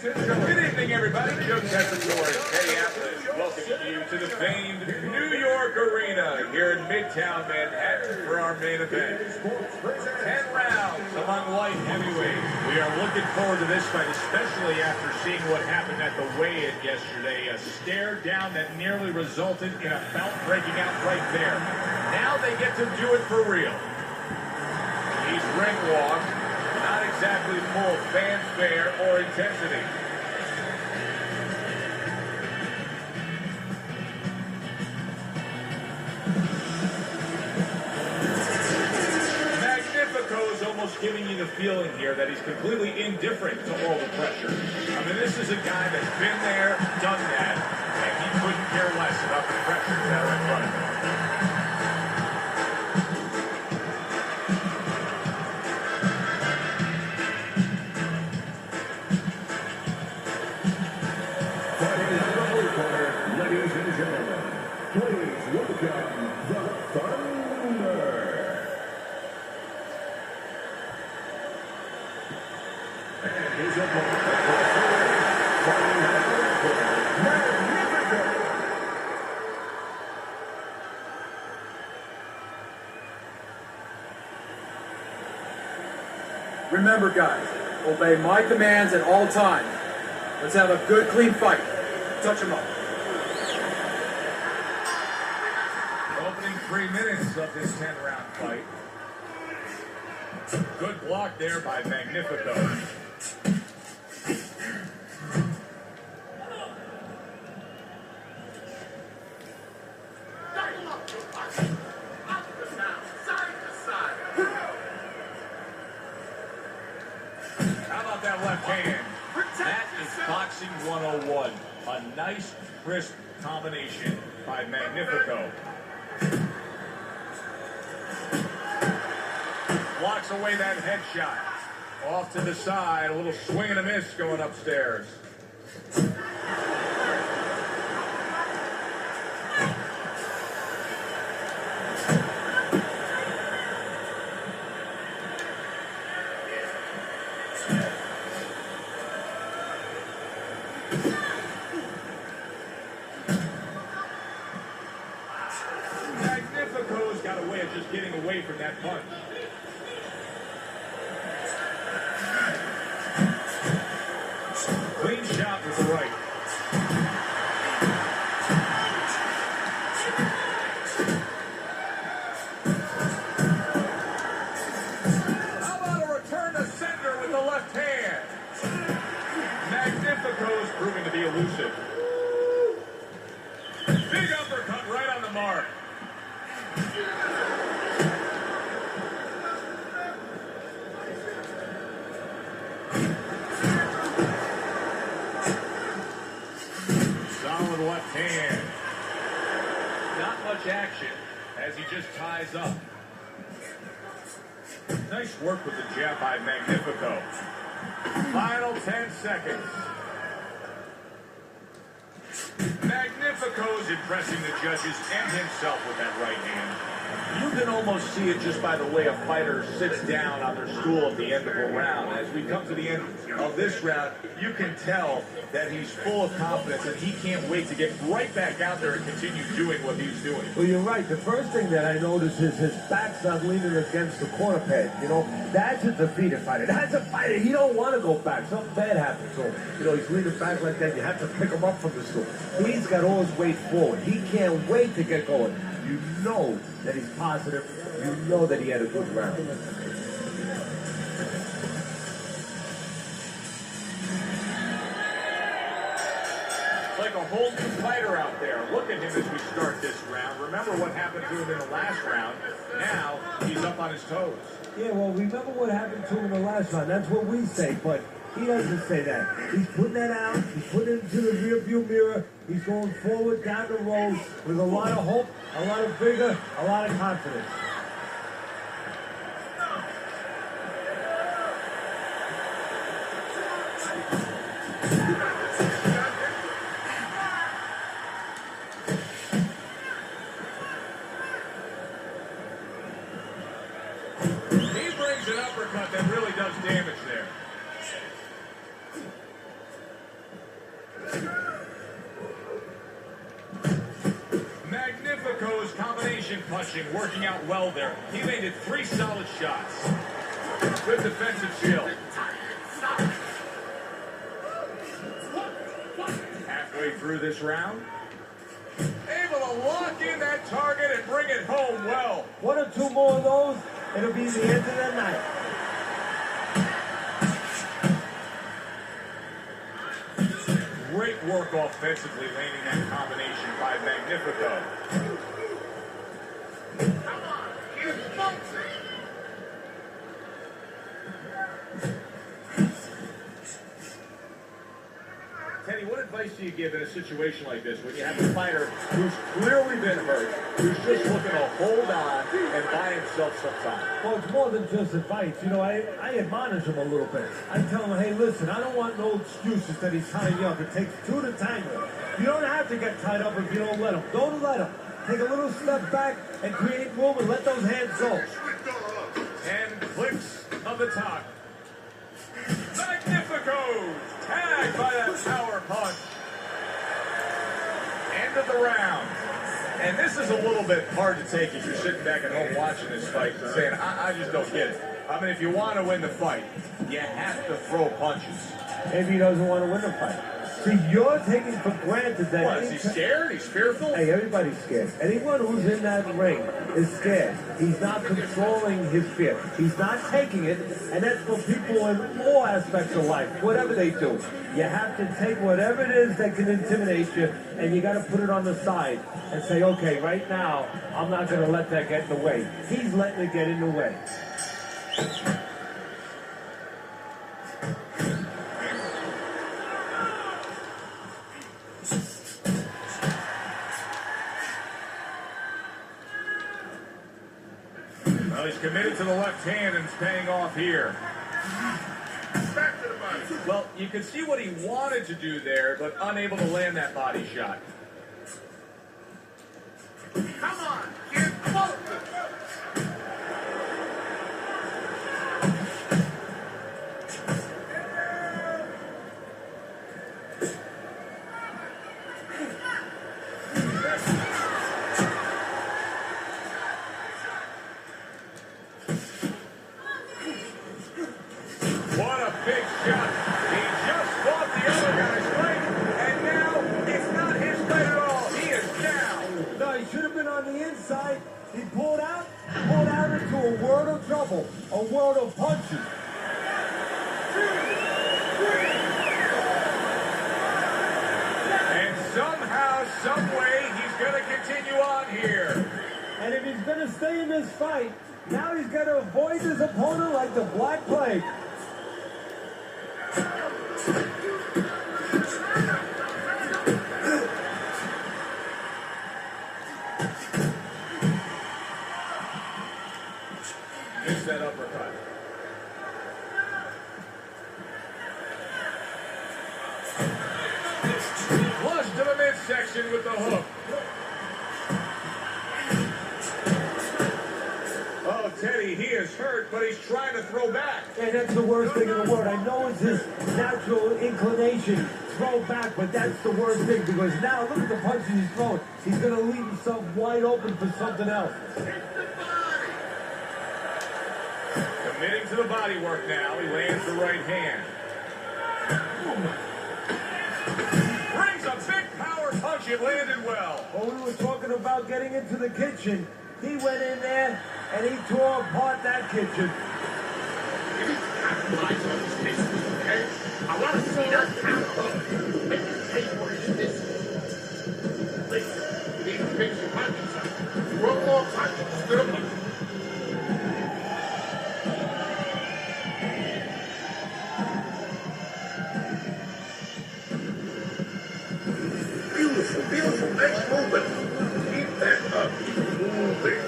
Good evening, everybody. Joe Tessitore, Minneapolis, welcoming you to the famed New York Arena here in Midtown Manhattan for our main event. 10 rounds among light heavyweights. We are looking forward to this fight, especially after seeing what happened at the weigh-in yesterday. A stare down that nearly resulted in a bout breaking out right there. Now they get to do it for real. He's ring walked. Not exactly full fanfare or intensity. Magnifico is almost giving you the feeling here that he's completely indifferent to all the pressure. I mean, this is a guy that's been there, done that, and he couldn't care less about the pressure that are in front of him. Remember, guys, obey my commands at all times. Let's have a good, clean fight. Touch him up. Opening 3 minutes of this 10-round fight. Good block there by Magnifico. That left hand. That is boxing 101. A nice, crisp combination by Magnifico. Blocks away that headshot. Off to the side. A little swing and a miss going upstairs. Magnifico's got a way of just getting away from that punch. Clean shot with the right. How about a return to sender with the left hand? Magnifico's proving to be elusive. Big uppercut right on the mark. Solid left hand. Not much action as he just ties up. Nice work with the jab by Magnifico. Final 10 seconds. Magnifico's impressing the judges and himself with that right hand. You can almost see it just by the way a fighter sits down on their stool at the end of a round. As we come to the end of this round, you can tell that he's full of confidence and he can't wait to get right back out there and continue doing what he's doing. Well, you're right. The first thing that I noticed is his back's not leaning against the corner pad. You know, that's a defeated fighter. That's a fighter. He don't want to go back. Something bad happens. So, you know, he's leaning back like that. You have to pick him up from the stool. He's got all his weight forward. He can't wait to get going. You know that he's positive. You know that he had a good round. Like a whole new fighter out there. Look at him as we start this round. Remember what happened to him in the last round. Now he's up on his toes. Yeah, well, remember what happened to him in the last round. That's what we say, but he doesn't say that. He's putting that out. He's putting it into the rearview mirror. He's going forward down the road with a lot of hope, a lot of vigor, a lot of confidence. He brings an uppercut that really does damage there. efficient punching working out well there. He landed 3 solid shots. Good defensive shield. Halfway through this round. Able to lock in that target and bring it home well. 1 or 2 more of those, it'll be the end of the night. Great work offensively, landing that combination by Magnifico. Come on, here's something. Teddy, what advice do you give in a situation like this when you have a fighter who's clearly been hurt, who's just looking to hold on and buy himself some time? Well, it's more than just advice. You know, I admonish him a little bit. I tell him, hey, listen, I don't want no excuses that he's tying you up. It takes 2 to tango. You don't have to get tied up if you don't let him. Don't let him. Take a little step back and create room and let those hands go. 10 clicks of the top. Magnifico! Tagged by that power punch. End of the round. And this is a little bit hard to take if you're sitting back at home watching this fight and saying, I just don't get it. I mean, if you want to win the fight, you have to throw punches. Maybe he doesn't want to win the fight. See, you're taking for granted that... What, is he scared? He's fearful? Hey, everybody's scared. Anyone who's in that ring is scared. He's not controlling his fear. He's not taking it, and that's for people in all aspects of life, whatever they do. You have to take whatever it is that can intimidate you, and you got to put it on the side and say, okay, right now, I'm not going to let that get in the way. He's letting it get in the way. Well, he's committed to the left hand and it's paying off here. Back to the body. Well, you can see what he wanted to do there, but unable to land that body shot. Come on, get closer. What a big shot. He just fought the other guy's fight, and now it's not his fight at all. He is down. No, he should have been on the inside. He pulled out into a world of trouble, a world of punches. And somehow, some way, he's going to continue on here. And if he's going to stay in this fight, now he's got to avoid his opponent like the Black Plague. Missed that uppercut. Flush to the midsection with the hook. Oh, Teddy, he is hurt, but he's trying to throw back. And that's the worst thing in the world. I know it's his natural inclination, throw back, but that's the worst thing because now look at the punches he's throwing. He's going to leave himself wide open for something else. Committing to the body work now. He lands the right hand. Brings a big power punch. It landed well. Well, we were talking about getting into the kitchen. He went in there and he tore apart that kitchen. I want to see that power. Make it take what it is. Listen, you need to fix your punches up. One more punch instead of one. Beautiful, beautiful. Nice movement. Keep that up. Keep moving.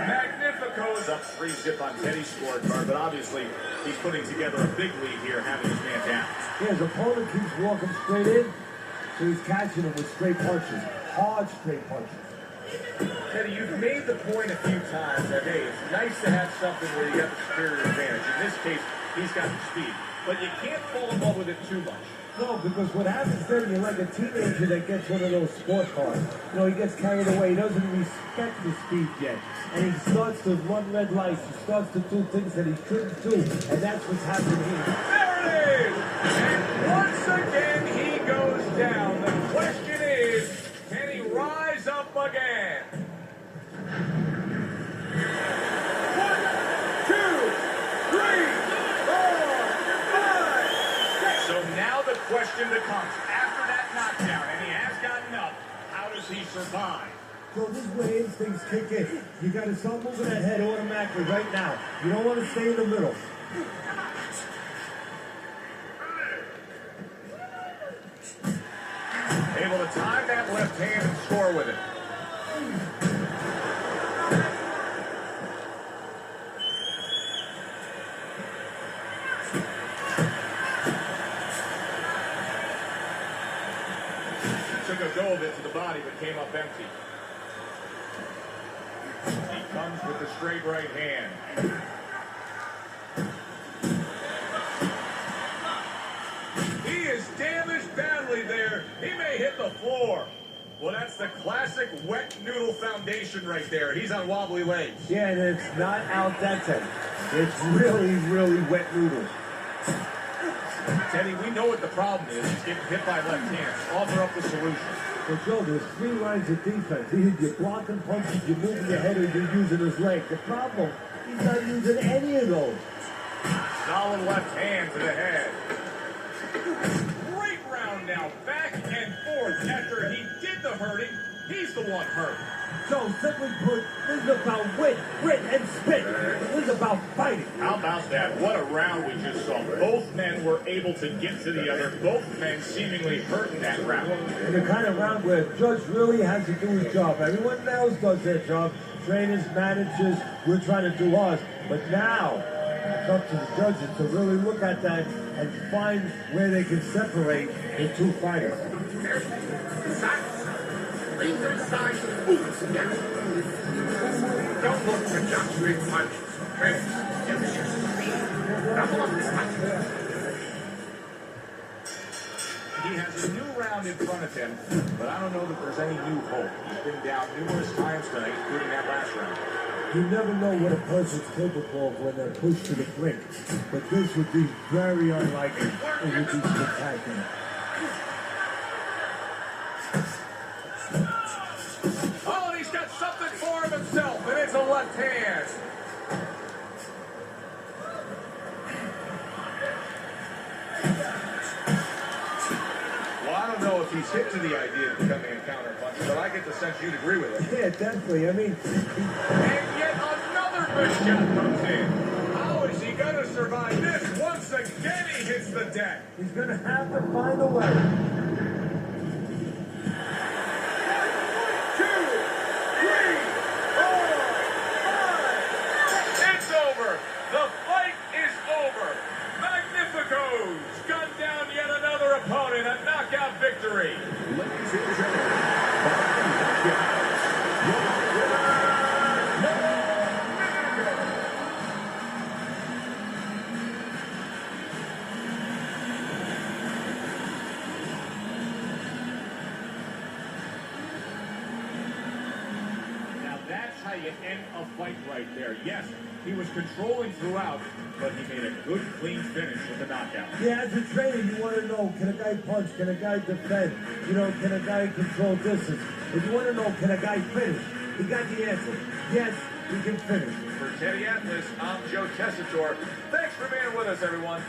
Magnifico is up 3-zip on Teddy's scorecard, but obviously he's putting together a big lead here, having his man down. Yeah, his opponent keeps walking straight in, so he's catching him with straight punches, hard straight punches. Teddy, you've made the point a few times that, hey, it's nice to have something where you got the superior advantage. In this case, he's got the speed. but you can't fall in love with it too much. No, because what happens then, you're like a teenager that gets one of those sport cars. You know, he gets carried away. He doesn't respect the speed yet. And he starts to run red lights. He starts to do things that he shouldn't do. And that's what's happening here. There it is! And once again, he goes down. The question is, can he rise up again? 1, 2, 3, 4, 5, 6. So now the question becomes, after that knockdown, and he has gotten up, how does he survive? So this is where instincts kick in. You got to start moving that head automatically right now. You don't want to stay in the middle. Able to time that left hand and score with it. Took a go of it to the body, but came up empty. He comes with the straight right hand. He is damaged badly there. He may hit the floor. Well, that's the classic wet noodle foundation right there. He's on wobbly legs. Yeah, and it's not al dente. It's really, really wet noodles. Teddy, we know what the problem is. He's getting hit by left hands. Offer up the solution. Well, Joe, there's 3 lines of defense. Either you're blocking punches, you're moving your head, or you're using his leg. The problem, he's not using any of those. Solid left hand to the head. Great round now, back and forth. After he did the hurting, he's the one hurt. So, simply put, this is about wit, grit, and spit. This is about fighting. How about that? What a round we just saw. Both men were able to get to the other. Both men seemingly hurt in that round. And the kind of round where a judge really has to do his job. Everyone else does their job. Trainers, managers, we're trying to do ours. But now, it's up to the judges to really look at that and find where they can separate the 2 fighters. Laser size boots down. Don't look for just big punches. Just use speed. Double up this time. He has a new round in front of him, but I don't know that there's any new hope. He's been down numerous times tonight, including that last round. You never know what a person's capable of when they're pushed to the brink. But this would be very unlikely. It would be spectacular. Oh, and he's got something for him himself, and it's a left hand. Well, I don't know if he's hip to the idea of becoming a counter puncher, but I get the sense you'd agree with it. Yeah, definitely. I mean, And yet another good shot comes in. How is he going to survive this? Once again, he hits the deck. he's going to have to find a way. 1, 2, 3, 4, 5. It's over. The fight is over. Magnifico's gunned down yet another opponent. A knockout victory. Ladies and gentlemen, Now that's how you end a fight right there. Yes, he was controlling throughout, but he made a good, clean finish with the knockout. Yeah, as a trainer, you want to know, can a guy punch? Can a guy defend? You know, can a guy control distance? If you want to know, can a guy finish? He got the answer. Yes, he can finish. For Teddy Atlas, I'm Joe Tessitore. Thanks for being with us, everyone.